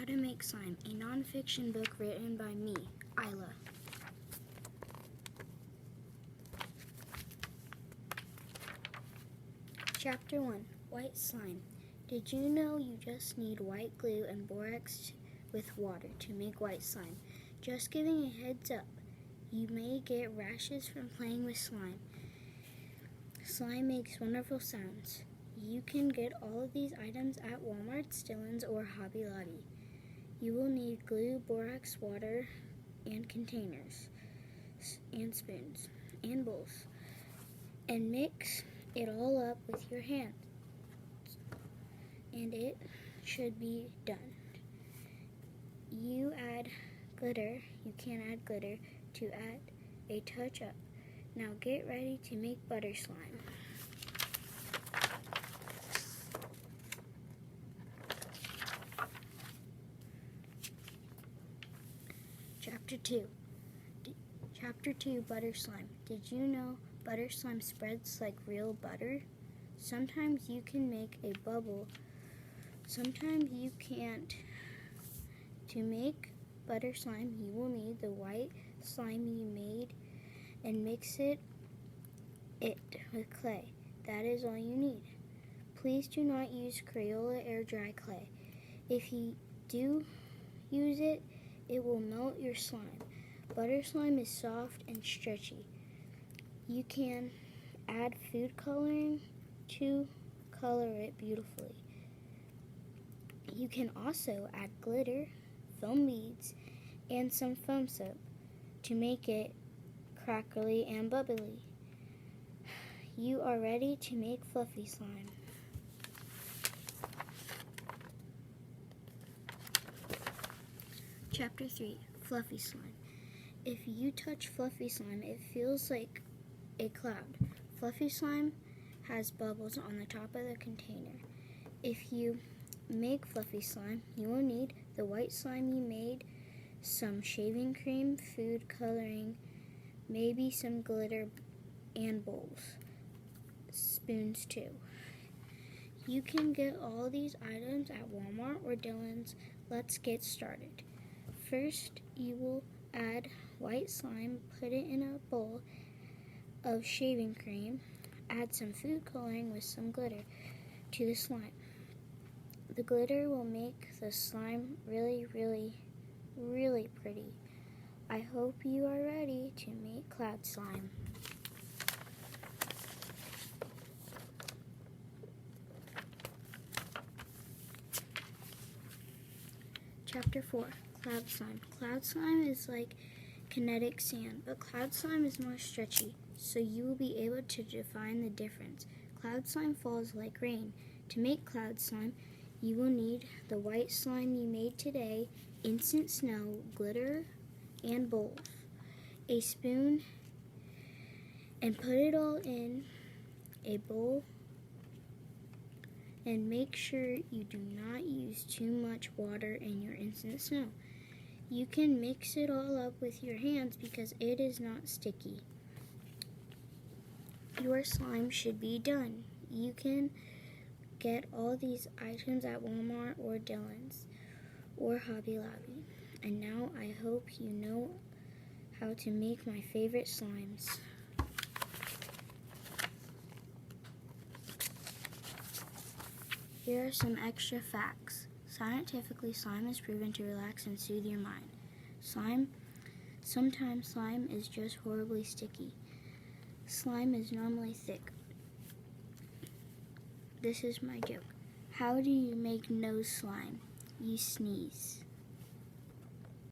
How to Make Slime, a nonfiction book written by me, Isla. Chapter 1, White Slime. Did you know you just need white glue and borax with water to make white slime? Just giving a heads up, you may get rashes from playing with slime. Slime makes wonderful sounds. You can get all of these items at Walmart, Dillons, or Hobby Lobby. You will need glue, borax, water, and containers, and spoons, and bowls. And mix it all up with your hands. And it should be done. You can add glitter to add a touch up. Now get ready to make butter slime. Chapter 2, Butter Slime. Did you know butter slime spreads like real butter? Sometimes you can make a bubble. Sometimes you can't. To make butter slime, you will need the white slime you made and mix it with clay. That is all you need. Please do not use Crayola air dry clay. If you do use it, it will melt your slime. Butter slime is soft and stretchy. You can add food coloring to color it beautifully. You can also add glitter, foam beads, and some foam soap to make it crackly and bubbly. You are ready to make fluffy slime. Chapter 3, Fluffy Slime. If you touch fluffy slime, it feels like a cloud. Fluffy slime has bubbles on the top of the container. If you make fluffy slime, you will need the white slime you made, some shaving cream, food coloring, maybe some glitter, and bowls. Spoons too. You can get all these items at Walmart or Dillons. Let's get started. First, you will add white slime, put it in a bowl of shaving cream, add some food coloring with some glitter to the slime. The glitter will make the slime really, really, really pretty. I hope you are ready to make cloud slime. Chapter 4, Cloud Slime. Cloud slime is like kinetic sand, but cloud slime is more stretchy, so you will be able to define the difference. Cloud slime falls like rain. To make cloud slime, you will need the white slime you made today, instant snow, glitter, and bowls, a spoon, and put it all in a bowl. And make sure you do not use too much water in your instant snow. You can mix it all up with your hands because it is not sticky. Your slime should be done. You can get all these items at Walmart or Dillons or Hobby Lobby. And now I hope you know how to make my favorite slimes. Here are some extra facts. Scientifically, slime is proven to relax and soothe your mind. Sometimes slime is just horribly sticky. Slime is normally thick. This is my joke. How do you make nose slime? You sneeze.